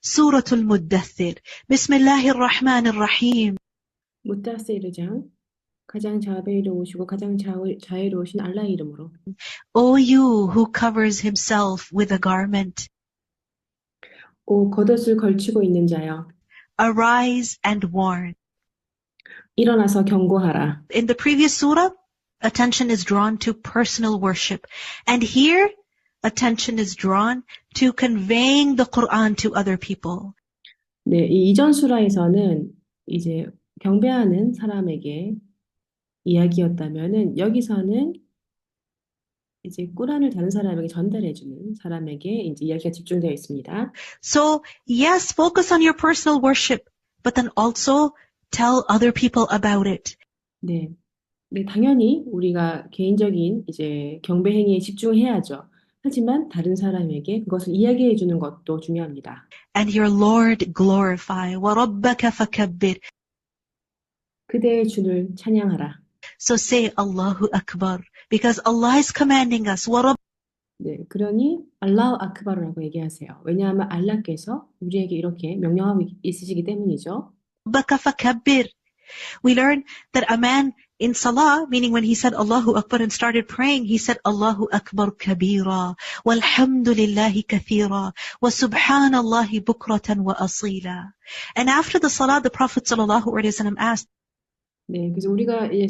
Suratul Muddathir. Bismillahir Rahmanir Rahim. 무다세르장 가장 자비로우시고 가장 자애로우신 알라의 이름으로. O you who covers himself with a garment, 오 겉옷을 걸치고 있는 자여, arise and warn. 일어나서 경고하라. In the previous surah, attention is drawn to personal worship. And here, attention is drawn to conveying the Quran to other people. 네, 이 이전 수라에서는 이제 경배하는 사람에게 이야기였다면은 여기서는 이제 꾸란을 다른 사람에게 전달해주는 사람에게 이제 이야기가 집중되어 있습니다. So, yes, focus on your personal worship, but then also tell other people about it. 네, 네, 당연히 우리가 개인적인 이제 경배 행위에 집중해야죠. 하지만 다른 사람에게 그것을 이야기해 주는 것도 중요합니다. And your Lord glorify. وَرَبَّكَ فَكَبِّرْ. 그대의 주를 찬양하라. So say Allahu Akbar, because Allah is commanding us. وَرَبَّكَ 네, 그러니 알라후 아크바르라고 얘기하세요. 왜냐하면 알라께서 우리에게 이렇게 명령하고 있으시기 때문이죠. فَكَبِّرْ. We learn that a man in Salah, meaning when he said Allahu Akbar and started praying, he said Allahu Akbar kabira, walhamdulillahi kathira, wa subhanallahi bukratan wa asila. And after the Salah, the Prophet ﷺ asked, 네, 그래서 우리가 이제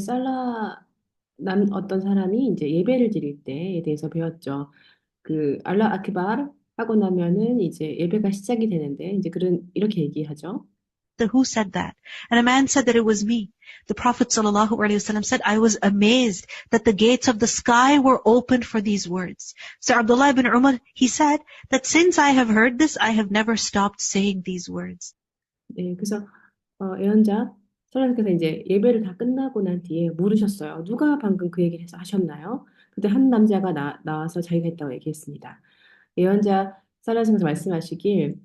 어떤 사람이 이제 예배를 드릴 때에 대해서 배웠죠. 그 알라 아크바르 하고 나면은 이제 예배가 시작이 되는데 이제 이렇게 얘기하죠. who said that? And a man said that it was me. The Prophet ﷺ said, I was amazed that the gates of the sky were opened for these words. So Abdullah ibn Umar, he said that since I have heard this, I have never stopped saying these words. 네, 그래서 예언자 설라님께서 이제 예배를 다 끝나고 난 뒤에 물으셨어요. 누가 방금 그 얘기를 해서 하셨나요? 그때 한 남자가 나와서 자기가 했다고 얘기했습니다. 예언자 설라님께서 말씀하시길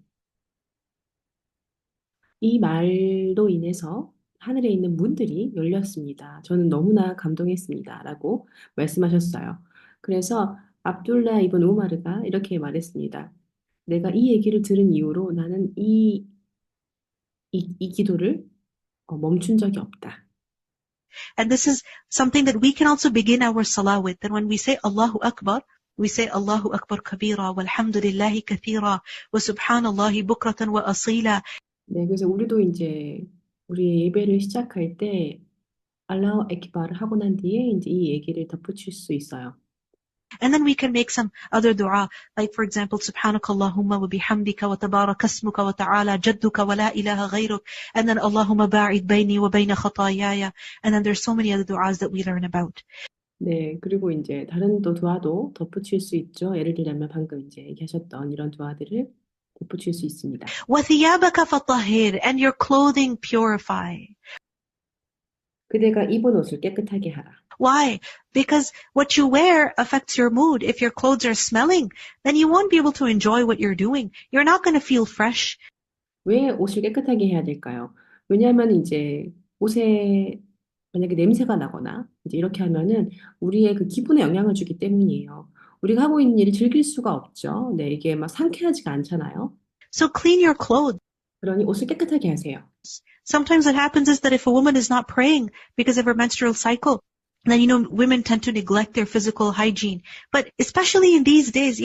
이 말로 인해서 하늘에 있는 문들이 열렸습니다. 저는 너무나 감동했습니다. 라고 말씀하셨어요. 그래서 압둘라 이븐 우마르가 이렇게 말했습니다. 내가 이 얘기를 들은 이후로 나는 이 기도를 멈춘 적이 없다. And this is something that we can also begin our salah with. That when we say Allahu Akbar, we say Allahu Akbar kabira, walhamdulillahi kathira, wa subhanallahi bukratan wa asila. 네, 그래서 우리도 이제 우리의 예배를 시작할 때 알라후 액바를 하고 난 뒤에 이제 이 얘기를 덧붙일 수 있어요. And then we can make some other dua, like for example, Subhanakallahumma wa bihamdika wa tabaraka ismuka wa ta'ala jadduka wa la ilaha ghayruk, and then Allahumma ba'id bayni wa bayna khatayaya, and then there's so many other duas that we learn about. 네, 그리고 이제 다른 또 두아도 덧붙일 수 있죠. 예를 들자면 방금 이제 얘기하셨던 이런 두아들을 덧붙일 수 있습니다. وَثِيَابَكَ فَطَهِّرْ, and your clothing purify. 그대가 입은 옷을 깨끗하게 하라. Why? Because what you wear affects your mood. If your clothes are smelling, then you won't be able to enjoy what you're doing. You're not going to feel fresh. 왜 옷을 깨끗하게 해야 될까요? 왜냐하면 이제 옷에 만약에 냄새가 나거나 이제 이렇게 하면은 우리의 그 기분에 영향을 주기 때문이에요. 우리가 하고 있는 일이 즐길 수가 없죠. 네, 이게 막 상쾌하지가 않잖아요. So clean your clothes. 그러니 옷을 깨끗하게 하세요. Sometimes what happens is that if a woman is not praying because of her menstrual cycle, then, women tend to neglect their physical hygiene. But especially in these days,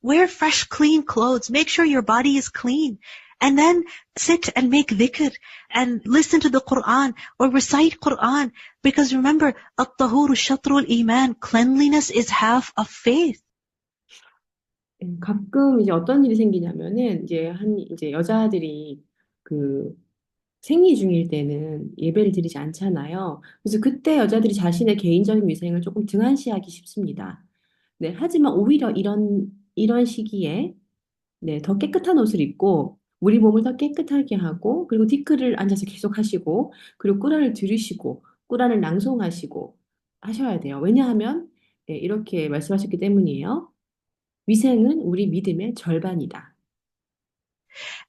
wear fresh, clean clothes. Make sure your body is clean. And then sit and make dhikr and listen to the Quran or recite Quran. Because remember, at-tahuru shatrul iman, cleanliness is half of faith. 가끔 이제 어떤 일이 생기냐면은 이제 여자들이 그 생리 중일 때는 예배를 드리지 않잖아요. 그래서 그때 여자들이 자신의 개인적인 위생을 조금 등한시하기 쉽습니다. 네, 하지만 오히려 이런 시기에 네, 더 깨끗한 옷을 입고 우리 몸을 더 깨끗하게 하고 그리고 디크를 앉아서 계속 하시고 그리고 꾸란을 들으시고 꾸란을 낭송하시고 하셔야 돼요. 왜냐하면 네, 이렇게 말씀하셨기 때문이에요. 위생은 우리 믿음의 절반이다.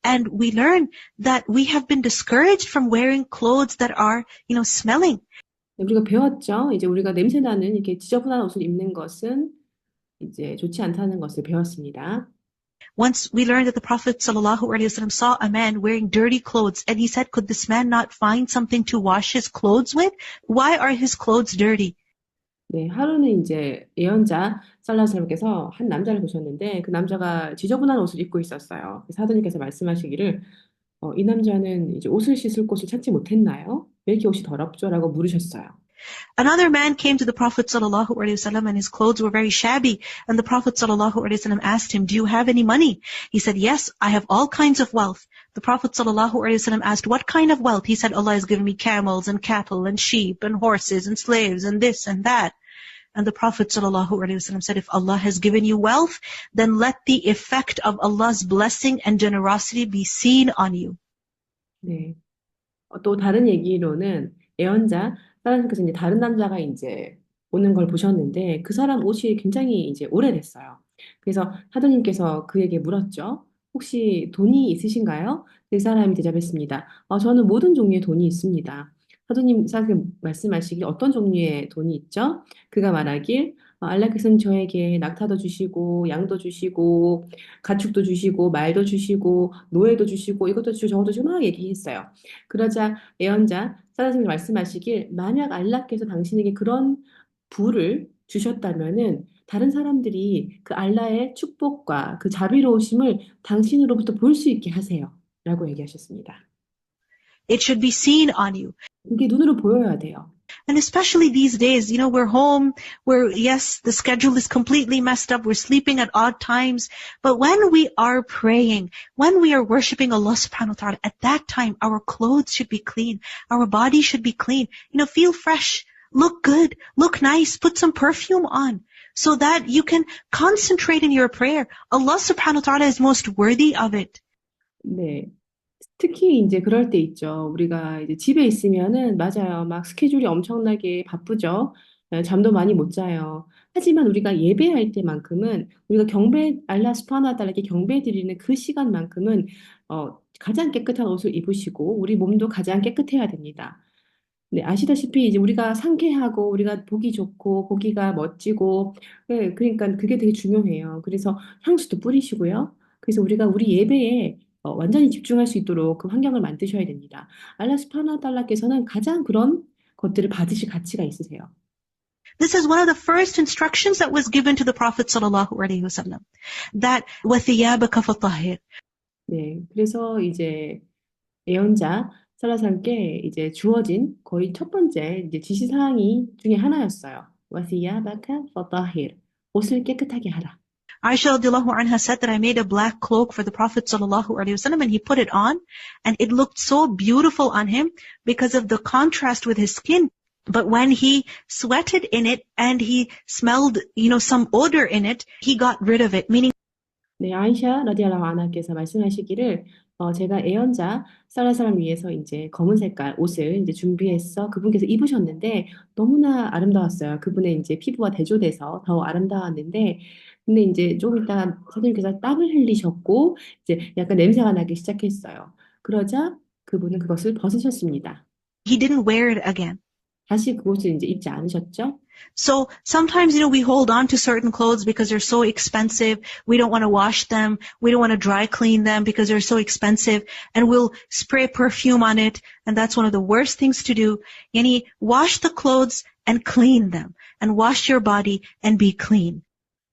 And we learn that we have been discouraged from wearing clothes that are, smelling. 우리가 배웠죠. 이제 우리가 냄새나는 이렇게 지저분한 옷을 입는 것은 이제 좋지 않다는 것을 배웠습니다. Once we learned that the Prophet ﷺ saw a man wearing dirty clothes and he said, could this man not find something to wash his clothes with? Why are his clothes dirty? 네, 하루는 이제 예언자 살라살람께서 한 남자를 보셨는데 그 남자가 지저분한 옷을 입고 있었어요. 사도님께서 말씀하시기를 이 남자는 이제 옷을 씻을 곳을 찾지 못했나요? 왜 이렇게 옷이 더럽죠? 라고 물으셨어요. Another man came to the Prophet ﷺ and his clothes were very shabby. And the Prophet ﷺ asked him, do you have any money? He said, yes, I have all kinds of wealth. The Prophet ﷺ asked, what kind of wealth? He said, Allah has given me camels and cattle and sheep and horses and slaves and this and that. And the Prophet ﷺ said, if Allah has given you wealth, then let the effect of Allah's blessing and generosity be seen on you. 네. 또 다른 얘기로는 예언자 사라님께서 이제 다른 남자가 이제 오는 걸 보셨는데 그 사람 옷이 굉장히 이제 오래됐어요. 그래서 사도님께서 그에게 물었죠. 혹시 돈이 있으신가요? 그 사람이 대답했습니다. 저는 모든 종류의 돈이 있습니다. 사도님 말씀하시길 어떤 종류의 돈이 있죠? 그가 말하길 알라께서는 저에게 낙타도 주시고 양도 주시고 가축도 주시고 말도 주시고 노예도 주시고 이것도 주시고 저것도 주시고 막 얘기했어요. 그러자 예언자 사라님이 말씀하시길 만약 알라께서 당신에게 그런 부를 주셨다면은 다른 사람들이 그 알라의 축복과 그 자비로우심을 당신으로부터 볼 수 있게 하세요. 라고 얘기하셨습니다. It should be seen on you. 그게 눈으로 보여야 돼요. And especially these days, we're home, yes, the schedule is completely messed up, we're sleeping at odd times, but when we are praying, when we are worshiping Allah subhanahu wa ta'ala, at that time, our clothes should be clean, our body should be clean, feel fresh, look good, look nice, put some perfume on, so that you can concentrate in your prayer. Allah subhanahu wa ta'ala is most worthy of it. 네. 특히 이제 그럴 때 있죠. 우리가 이제 집에 있으면은 맞아요. 막 스케줄이 엄청나게 바쁘죠. 잠도 많이 못 자요. 하지만 우리가 예배할 때만큼은 우리가 알라 스파나 달라게 경배 드리는 그 시간만큼은 가장 깨끗한 옷을 입으시고 우리 몸도 가장 깨끗해야 됩니다. 네, 아시다시피 이제 우리가 상쾌하고 우리가 보기 좋고 보기가 멋지고 그러니까 그게 되게 중요해요. 그래서 향수도 뿌리시고요. 그래서 우리가 우리 예배에 완전히 집중할 수 있도록 그 환경을 만드셔야 됩니다. 알라 스파나 달라께서는 가장 그런 것들을 받으실 가치가 있으세요. This is one of the first instructions that was given to the Prophet sallallahu alaihi wasallam. That وَثِيَابَكَ فَطَهِّرْ. 네, 그래서 이제 예언자 살라살께 이제 주어진 거의 첫 번째 이제 지시사항이 중에 하나였어요. وَثِيَابَكَ فَطَهِّرْ. 옷을 깨끗하게 하라. Aisha radiallahu anha said that I made a black cloak for the Prophet sallallahu alaihi wasallam and he put it on and it looked so beautiful on him because of the contrast with his skin. But when he sweated in it and he smelled, some odor in it, he got rid of it. Meaning, 네, 아이샤 라디알라후 안하께서 말씀하시기를 제가 애언자 살라사람 위해서 이제 검은 색깔 옷을 이제 준비해서 그분께서 입으셨는데 너무나 아름다웠어요. 그분의 이제 피부와 대조돼서 더 아름다웠는데 근데 이제 좀 이따 사장님께서 땀을 흘리셨고 이제 약간 냄새가 나기 시작했어요. 그러자 그분은 그것을 벗으셨습니다. he didn't wear it again. 다시 그것을 이제 입지 않으셨죠? So sometimes, we hold on to certain clothes because they're so expensive. We don't want to wash them. We don't want to dry clean them because they're so expensive. And we'll spray perfume on it. And that's one of the worst things to do. Wash the clothes and clean them. And wash your body and be clean.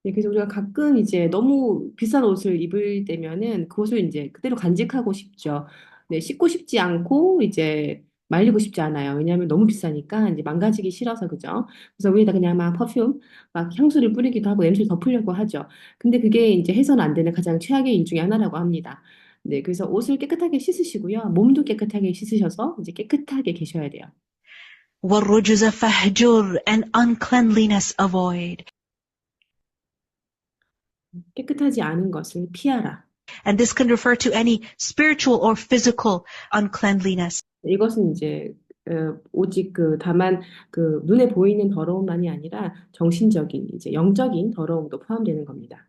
네, 그래서 우리가 가끔 이제 너무 비싼 옷을 입을 때면은 그것을 이제 그대로 간직하고 싶죠. 네, 씻고 싶지 않고 이제 말리고 싶지 않아요. 왜냐하면 너무 비싸니까 이제 망가지기 싫어서 그죠? 그래서 위에다 그냥 막 퍼퓸, 막 향수를 뿌리기도 하고 냄새를 덮으려고 하죠. 근데 그게 이제 해서는 안 되는 가장 최악의 일 중에 하나라고 합니다. 네, 그래서 옷을 깨끗하게 씻으시고요. 몸도 깨끗하게 씻으셔서 이제 깨끗하게 계셔야 돼요. وَالرُّجُزَ فَهْجُرْ and uncleanliness avoid. 깨끗하지 않은 것을 피하라. And this can refer to any spiritual or physical uncleanliness. 이것은 이제 오직 다만 눈에 보이는 더러움만이 아니라 정신적인 이제 영적인 더러움도 포함되는 겁니다.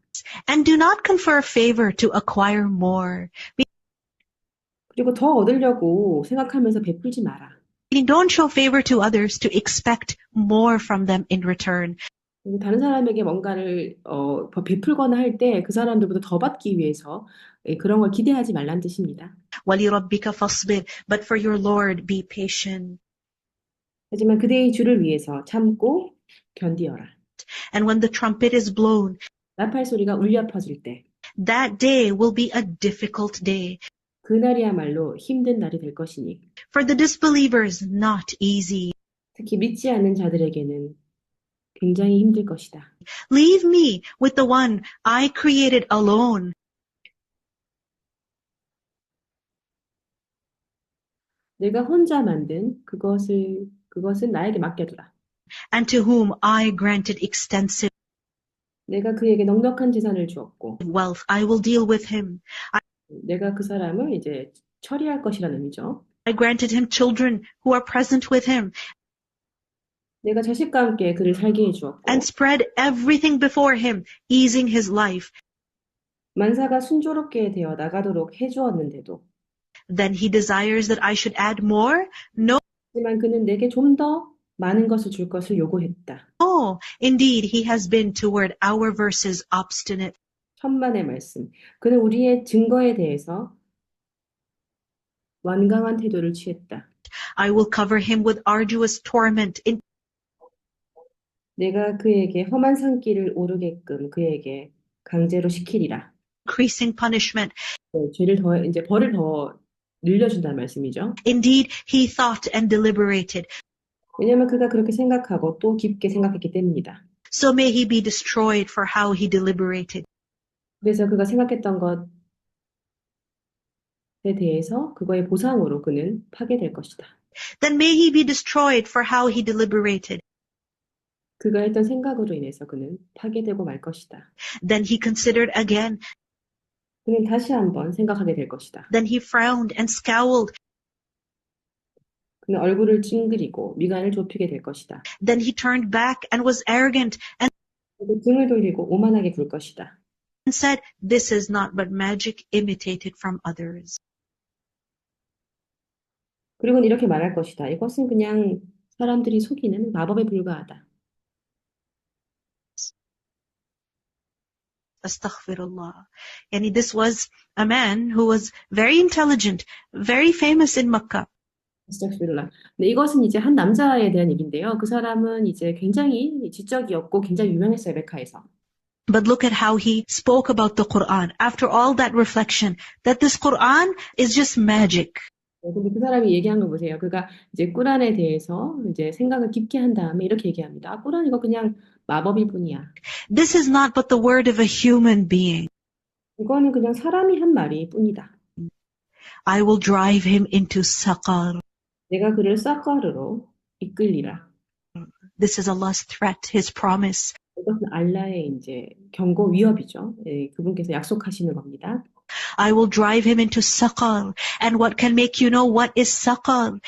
And do not confer favor to acquire more. 그리고 더 얻으려고 생각하면서 베풀지 마라. Meaning don't show favor to others to expect more from them in return. 그리고 다른 사람에게 뭔가를 베풀거나 할 때 그 사람들보다 더 받기 위해서 예, 그런 걸 기대하지 말란 뜻입니다. وَلِرَبِّكَ فَاصْبِرْ But for your Lord, be patient. 하지만 그대의 주를 위해서 참고 견디어라. And when the trumpet is blown, 나팔 소리가 울려 퍼질 때 that day will be a difficult day. 그날이야말로 힘든 날이 될 것이니 For the disbelievers, not easy. 특히 믿지 않는 자들에게는 굉장히 힘들 것이다. Leave me with the one I created alone, 내가 혼자 만든 그것은 나에게 맡겨두라. and to whom I granted extensive 내가 그에게 넉넉한 재산을 주었고, wealth. I will deal with him. 내가 그 사람을 이제 처리할 것이라는 의미죠. I granted him children who are present with him, 내가 자식과 함께 그를 살게 and 해주었고, spread everything before him, easing his life. 만사가 순조롭게 되어 나가도록 해주었는데도, Then he desires that I should add more? No, 하지만 그는 내게 좀 더 많은 것을 줄 것을 요구했다. indeed, he has been toward our verses obstinate. 천만의 말씀. 그는 우리의 증거에 대해서 완강한 태도를 취했다. I will cover him with arduous torment, 내가 그에게 험한 산길을 오르게끔 그에게 강제로 시키리라. increasing punishment. 네, 죄를 더, 이제 벌을 더 늘려준다는 말씀이죠. Indeed, he thought and deliberated. 왜냐하면 그가 그렇게 생각하고 또 깊게 생각했기 때문이다. So may he be destroyed for how he deliberated. 그래서 그가 생각했던 것에 대해서 그거의 보상으로 그는 파괴될 것이다. Then may he be destroyed for how he deliberated. 그가 했던 생각으로 인해서 그는 파괴되고 말 것이다. Then he considered again. 그는 다시 한번 생각하게 될 것이다. Then he frowned and scowled. 그는 얼굴을 찡그리고 미간을 좁히게 될 것이다. Then he turned back and was arrogant and 그리고 등을 돌리고 오만하게 굴 것이다. said, "This is not but magic imitated from others." 그리고는 이렇게 말할 것이다. 이것은 그냥 사람들이 속이는 마법에 불과하다. Astaghfirullah. Yani this was a man who was very intelligent, very famous in Makkah. 스탁스필라. 네, 이것은 이제 한 남자에 대한 얘기인데요. 그 사람은 이제 굉장히 지적이었고 굉장히 유명했어요, 메카에서. But look at how he spoke about the Quran after all that reflection, that this Quran is just magic. 네, 근데 그 사람이 얘기한 걸 보세요. 그가 이제 꾸란에 대해서 이제 생각을 깊게 한 다음에 이렇게 얘기합니다. 아, 꾸란 이거 그냥 마법일 뿐이야. This is not but the word of a human being. 이거는 그냥 사람이 한 말일 뿐이다. I will drive him into saqar. 내가 그를 싹가루로 이끌리라. This is Allah's threat, His promise. 이것은 알라의 이제 경고 위협이죠. 예, 그분께서 약속하시는 겁니다. I will drive him into saqar. And what can make you know what is saqar?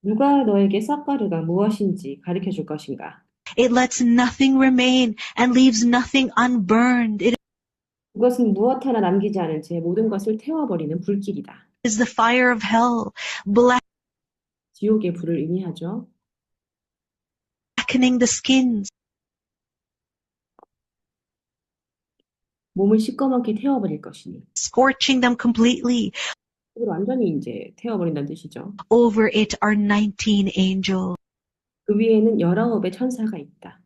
누가 너에게 싹가루가 무엇인지 가르쳐 줄 것인가? It lets nothing remain and leaves nothing unburned. It 그것은 무엇 하나 남기지 않은 채 모든 것을 태워버리는 불길이다. is the fire of hell, 지옥의 불을 의미하죠. blackening the skins, 몸을 시꺼멓게 태워버릴 것이니. scorching them completely. 그걸 완전히 이제 태워버린다는 뜻이죠. Over it are 19 angels. 그 위에는 19의 천사가 있다.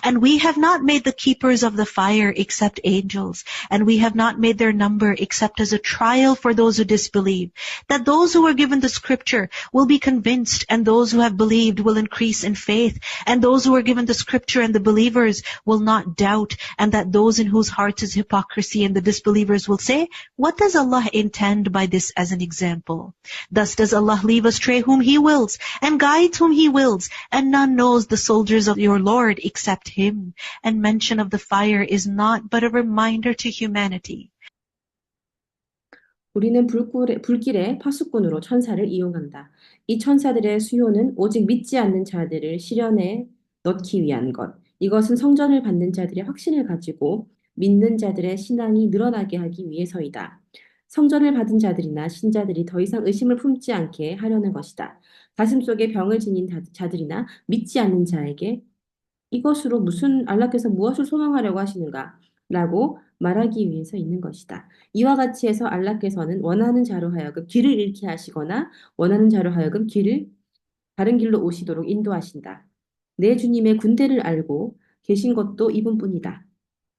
And we have not made the keepers of the fire except angels, and we have not made their number except as a trial for those who disbelieve, that those who were given the scripture will be convinced, and those who have believed will increase in faith, and those who were given the scripture and the believers will not doubt, and that those in whose hearts is hypocrisy and the disbelievers will say, what does Allah intend by this as an example? Thus does Allah leave astray whom He wills, and guides whom He wills, and none knows the soldiers of your Lord except Him. And mention of the fire is not but a reminder to humanity. 우리는 불길의 파수꾼으로 천사를 이용한다. 이 천사들의 수요는 오직 믿지 않는 자들을 시련에 넣기 위한 것. 이것은 성전을 받는 자들의 확신을 가지고 믿는 자들의 신앙이 늘어나게 하기 위해서이다. 성전을 받은 자들이나 신자들이 더 이상 의심을 품지 않게 하려는 것이다. 가슴속에 병을 지닌 자들이나 믿지 않는 자에게 이것으로 알라께서 무엇을 소망하려고 하시는가? 라고 말하기 위해서 있는 것이다. 이와 같이 해서 알라께서는 원하는 자로 하여금 길을 잃게 하시거나 원하는 자로 하여금 다른 길로 오시도록 인도하신다. 내 주님의 군대를 알고 계신 것도 이분뿐이다.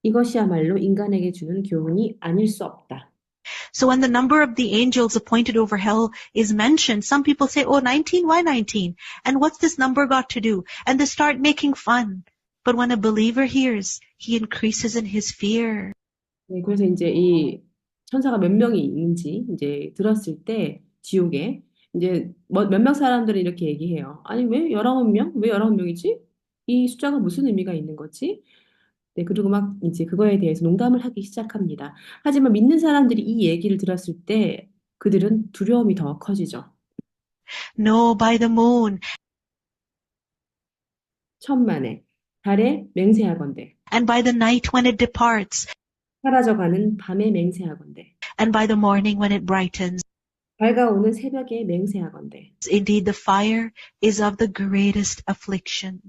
이것이야말로 인간에게 주는 교훈이 아닐 수 없다. So when the number of the angels appointed over hell is mentioned, some people say, oh, 19, why 19? And what's this number got to do? And they start making fun. But when a believer hears, he increases in his fear. 네, 그래서 이제 이 천사가 몇 명이 있는지 이제 들었을 때 지옥에 이제 몇 명 사람들이 이렇게 얘기해요. 아니 왜 19명? 왜 19명이지? 이 숫자가 무슨 의미가 있는 거지? 네, 그리고 막 이제 그거에 대해서 농담을 하기 시작합니다. 하지만 믿는 사람들이 이 얘기를 들었을 때 그들은 두려움이 더 커지죠. No, by the moon, 천만에 달에 맹세하건대 and by the night when it departs, 사라져가는 밤에 맹세하건대 and by the morning when it brightens. 밝아오는 새벽에 맹세하건대 Indeed, the fire is of the greatest affliction.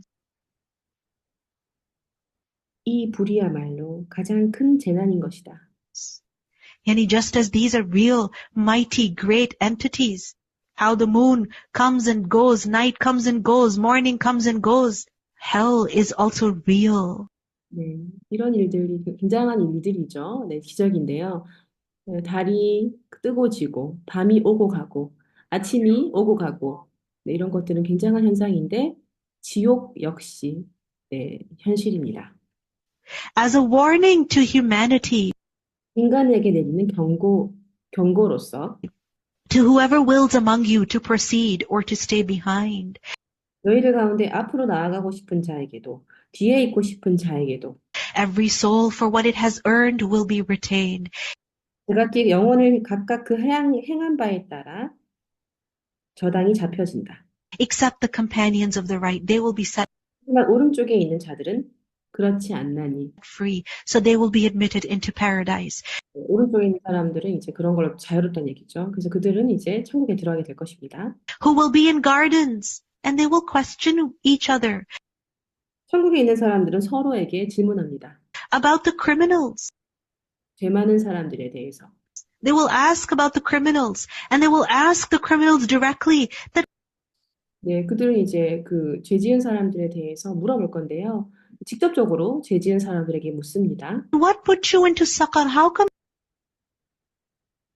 이 불이야말로 가장 큰 재난인 것이다. And just as these are real, mighty, great entities, how the moon comes and goes, night comes and goes, morning comes and goes, hell is also real. 네, 이런 일들이 굉장한 일들이죠. 네, 기적인데요. 달이 뜨고 지고, 밤이 오고 가고, 아침이 오고 가고, 네, 이런 것들은 굉장한 현상인데, 지옥 역시 네, 현실입니다. As a warning to humanity, 인간에게 내리는 경고로서 to whoever wills among you to proceed or to stay behind, 너희들 가운데 앞으로 나아가고 싶은 자에게도, 뒤에 있고 싶은 자에게도, every soul for what it has earned will be retained. 제각기 영혼을 각각 그 행한 바에 따라 저당이 잡혀진다. Except the companions of the right, they will be set 하지만 오른쪽에 있는 자들은 그렇지 않나니 free, so they will be admitted into paradise. 오른쪽에 있는 사람들은 이제 그런 걸로 자유롭다는 얘기죠. 그래서 그들은 이제 천국에 들어가게 될 것입니다. Who will be in gardens, and they will question each other 천국에 있는 사람들은 서로에게 질문합니다. about the criminals. 죄 많은 사람들에 대해서. They will ask about the criminals, and they will ask the criminals directly that 네, 그들은 이제 그 죄 지은 사람들에 대해서 물어볼 건데요. 직접적으로 죄 지은 사람들에게 묻습니다. what put you into Saqar? How come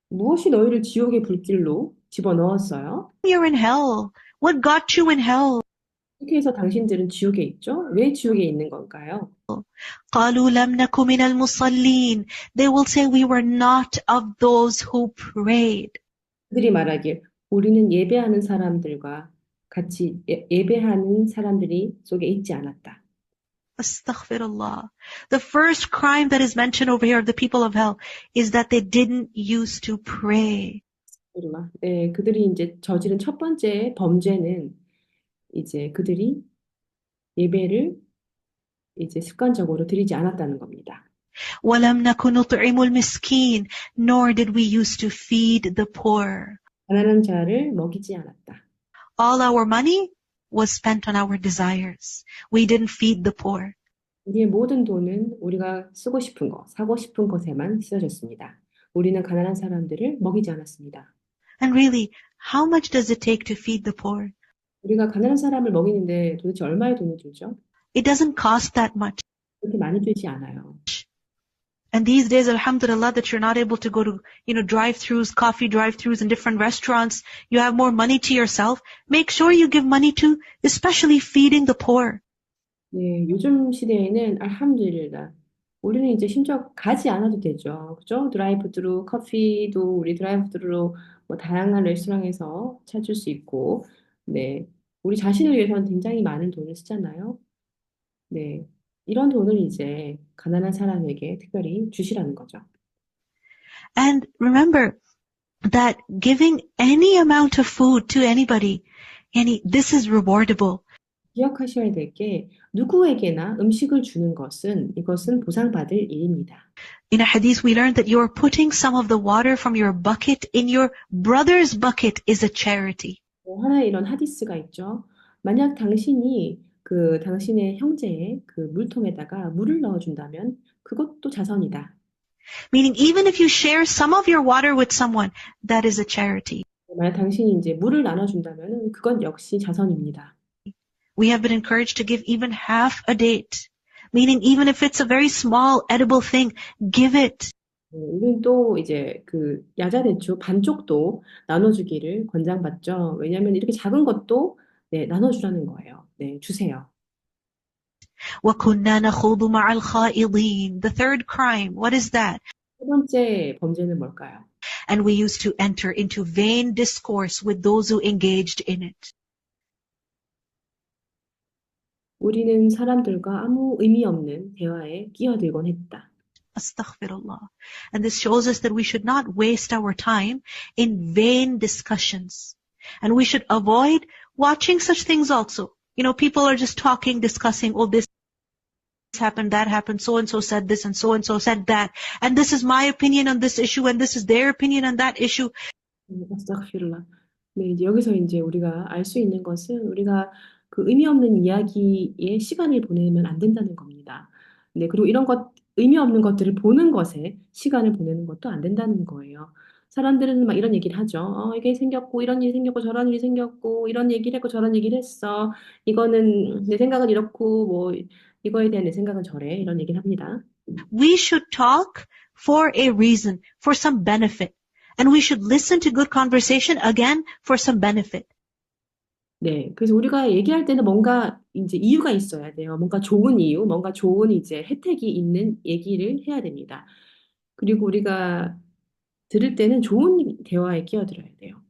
무엇이 너희를 지옥의 불길로 집어넣었어요? you're in hell? What got you in hell? 어떻게 해서 당신들은 지옥에 있죠? 왜 지옥에 있는 건가요? قالوا لم نك من المصلين. They will say we were not of those who prayed. 그들이 말하길 우리는 예배하는 사람들과 같이 예배하는 사람들이 속에 있지 않았다. Astaghfirullah. The first crime that is mentioned over here of the people of hell is that they didn't used to pray. 네, 그들이 이제 저지른 첫 번째 범죄는 이제 그들이 예배를 이제 습관적으로 드리지 않았다는 겁니다. وَلَمْ نَكُ نُطْعِمُ الْمِسْكِينَ. Nor did we used to feed the poor. 가난한 자를 먹이지 않았다. All our money was spent on our desires. We didn't feed the poor. 우리의 모든 돈은 우리가 쓰고 싶은 것, 사고 싶은 것에만 쓰여졌습니다. 우리는 가난한 사람들을 먹이지 않았습니다. And really, how much does it take to feed the poor? 우리가 가난한 사람을 먹이는데 도대체 얼마의 돈이 들죠? It doesn't cost that much. 그렇게 많이 들지 않아요. And these days, alhamdulillah, that you're not able to go to, drive-thrus, coffee drive-thrus in different restaurants. You have more money to yourself. Make sure you give money to, especially feeding the poor. 네, 요즘 시대에는 알함두릴라. 우리는 이제 심지어 가지 않아도 되죠. 그죠? 드라이브드루 커피도 우리 드라이브드루로 뭐 다양한 레스토랑에서 찾을 수 있고, 네, 우리 자신을 위해서는 굉장히 많은 돈을 쓰잖아요. 네, 이런 돈을 이제 가난한 사람에게 특별히 주시라는 거죠. And remember that giving any amount of food to anybody, this is rewardable. 기억하셔야 될 게 누구에게나 음식을 주는 이것은 보상받을 일입니다. In a hadith, we learned that you are putting some of the water from your bucket in your brother's bucket is a charity. 하나의 이런 하디스가 있죠. 만약 당신이 그 당신의 형제의 그 물통에다가 물을 넣어준다면 그것도 자선이다. Meaning, even if you share some of your water with someone, that is a charity. 만약 당신이 이제 물을 나눠준다면 그건 역시 자선입니다. We have been encouraged to give even half a date. Meaning, even if it's a very small, edible thing, give it. 우리는 또 이제 그 야자대추 반쪽도 나눠주기를 권장받죠. 왜냐하면 이렇게 작은 것도 네, 나눠주라는 거예요. 네, 주세요. وَكُنَّا نَخُوضُ مَعَ الْخَائِضِينَ. The third crime, what is that? 세 번째 범죄는 뭘까요? And we used to enter into vain discourse with those who engaged in it. 우리는 사람들과 아무 의미 없는 대화에 끼어들곤 했다. Astaghfirullah. And this shows us that we should not waste our time in vain discussions. And we should avoid watching such things also. You know, people are just talking, discussing, oh, this happened, that happened, so-and-so said this, and so-and-so said that. And this is my opinion on this issue, and this is their opinion on that issue. 아스타그피르라. 네, 이제 여기서 이제 우리가 알 수 있는 것은 우리가 그 의미 없는 이야기에 시간을 보내면 안 된다는 겁니다. 네, 그리고 이런 의미 없는 것들을 보는 것에 시간을 보내는 것도 안 된다는 거예요. 사람들은 막 이런 얘기를 하죠. 이게 생겼고, 이런 일이 생겼고, 저런 일이 생겼고, 이런 얘기를 했고, 저런 얘기를 했어. 이거는 내 생각은 이렇고, 뭐, 이거에 대한 내 생각은 저래. 이런 얘기를 합니다. We should talk for a reason, for some benefit. And we should listen to good conversation again for some benefit. 네, 그래서 우리가 얘기할 때는 뭔가 이제 이유가 있어야 돼요. 뭔가 좋은 이유, 뭔가 좋은 이제 혜택이 있는 얘기를 해야 됩니다. 그리고 우리가 들을 때는 좋은 대화에 끼어들어야 돼요.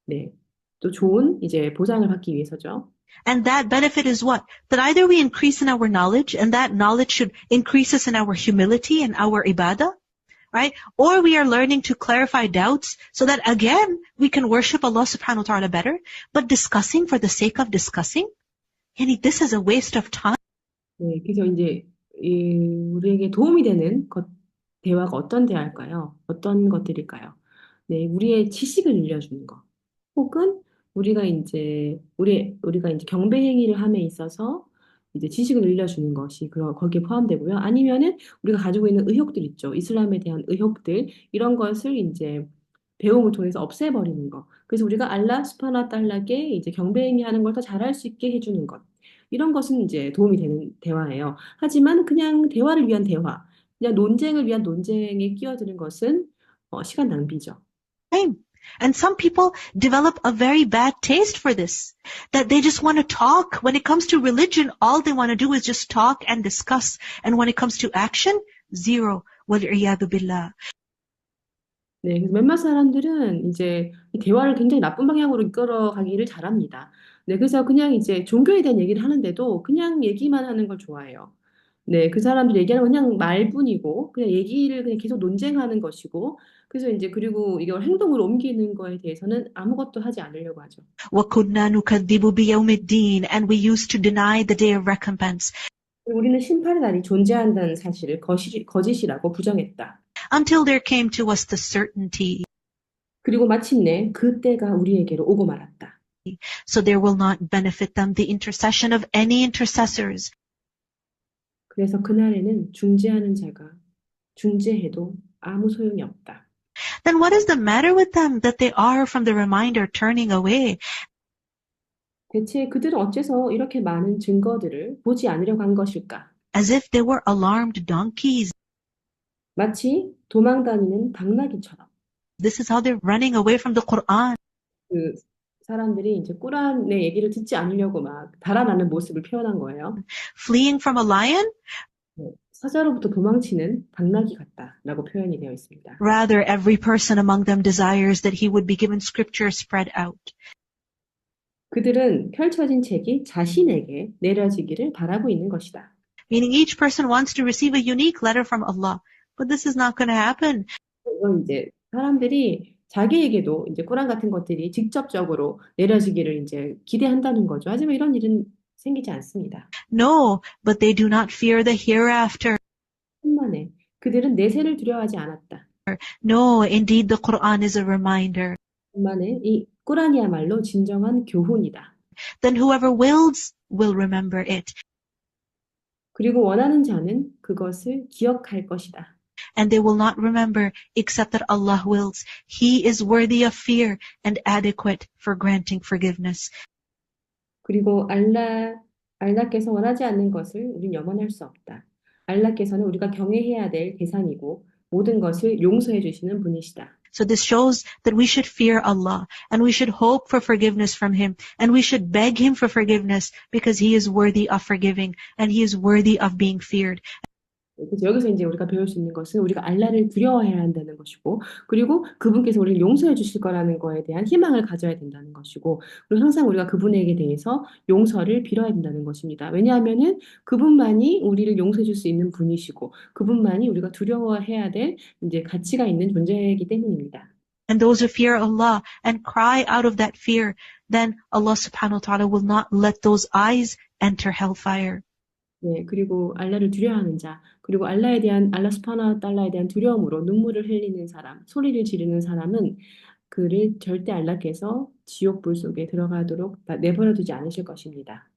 네, 또 좋은 이제 보상을 받기 위해서죠. And that benefit is what? That either we increase in our knowledge, and that knowledge should increase us in our humility and our ibadah, right? Or we are learning to clarify doubts so that again, we can worship Allah subhanahu wa ta'ala better. But discussing for the sake of discussing, yani this is a waste of time. 네, 그래서 이제 우리에게 도움이 되는 대화가 어떤 대화일까요? 어떤 것들일까요? 네, 우리의 지식을 늘려주는 거. 혹은 우리가 이제 우리가 이제 경배 행위를 함에 있어서 이제 지식을 늘려주는 것이 거기에 포함되고요. 아니면은 우리가 가지고 있는 의혹들 있죠. 이슬람에 대한 의혹들 이런 것을 이제 배움을 통해서 없애버리는 것. 그래서 우리가 알라 수파나 달라게 이제 경배 행위하는 걸 더 잘할 수 있게 해주는 것. 이런 것은 이제 도움이 되는 대화예요. 하지만 그냥 대화를 위한 대화, 그냥 논쟁을 위한 논쟁에 끼어드는 것은 시간 낭비죠. And some people develop a very bad taste for this. That they just want to talk. When it comes to religion, all they want to do is just talk and discuss. And when it comes to action, zero. وَالْعِيَاذُ بِاللَّهِ. 네, 그래서 몇몇 사람들은 이제 이 대화를 굉장히 나쁜 방향으로 이끌어가기를 잘합니다. 네, 그래서 그냥 이제 종교에 대한 얘기를 하는데도 그냥 얘기만 하는 걸 좋아해요. 네, 그 사람들 얘기하는 건 그냥 말뿐이고, 그냥 얘기를 그냥 계속 논쟁하는 것이고, 그래서 이제 그리고 이걸 행동으로 옮기는 거에 대해서는 아무것도 하지 않으려고 하죠. وَكُنَّا نُكَذِّبُ بِيَوْمِ الدِّينِ. And we used to deny the day of recompense. 우리는 심판의 날이 존재한다는 사실을 거짓이라고 부정했다. Until there came to us the certainty. 그리고 마침내 그 때가 우리에게로 오고 말았다. So there will not benefit them the intercession of any intercessors. 그래서 그날에는 중재하는 자가 중재해도 아무 소용이 없다. Then what is the matter with them that they are from the reminder turning away? 대체 그들은 어째서 이렇게 많은 증거들을 보지 않으려고 한 것일까? As if they were alarmed donkeys. 마치 도망다니는 당나귀처럼. This is how they're running away from the Quran. 그 사람들이 이제 꾸란의 얘기를 듣지 않으려고 막 달아나는 모습을 표현한 거예요. Fleeing from a lion? 사자로부터 도망치는 당나귀 같다라고 표현이 되어 있습니다. Rather, every person among them desires that he would be given scripture spread out. 그들은 펼쳐진 책이 자신에게 내려지기를 바라고 있는 것이다. Meaning each person wants to receive a unique letter from Allah. But this is not going to happen. 이건 이제 사람들이 자기에게도 이제 꾸란 같은 것들이 직접적으로 내려지기를 이제 기대한다는 거죠. 하지만 이런 일은 생기지 않습니다. No, but they do not fear the hereafter. 천만에 그들은 내세를 두려워하지 않았다. No, indeed the Quran is a reminder. 천만에 이 꾸란이야말로 진정한 교훈이다. Then whoever wills will remember it. 그리고 원하는 자는 그것을 기억할 것이다. And they will not remember except that Allah wills. He is worthy of fear and adequate for granting forgiveness. 그리고 알라께서 원하지 않는 것을 우린 염원할 수 없다. 알라께서는 우리가 경외해야 될 대상이고 모든 것을 용서해 주시는 분이시다. So this shows that we should fear Allah and we should hope for forgiveness from Him and we should beg Him for forgiveness because He is worthy of forgiving and He is worthy of being feared. 그래서 여기서 이제 우리가 배울 수 있는 것은 우리가 알라를 두려워해야 한다는 것이고, 그리고 그분께서 우리를 용서해 주실 거라는 거에 대한 희망을 가져야 된다는 것이고, 그리고 항상 우리가 그분에게 대해서 용서를 빌어야 된다는 것입니다. 왜냐하면은 그분만이 우리를 용서해 줄 수 있는 분이시고, 그분만이 우리가 두려워해야 될 이제 가치가 있는 존재이기 때문입니다. And those who fear Allah and cry out of that fear, then Allah subhanahu wa ta'ala will not let those eyes enter hellfire. 네, 그리고 알라를 두려워하는 자, 그리고 알라 스파나 달라에 대한 두려움으로 눈물을 흘리는 사람, 소리를 지르는 사람은 그를 절대 알라께서 지옥불 속에 들어가도록 내버려 두지 않으실 것입니다.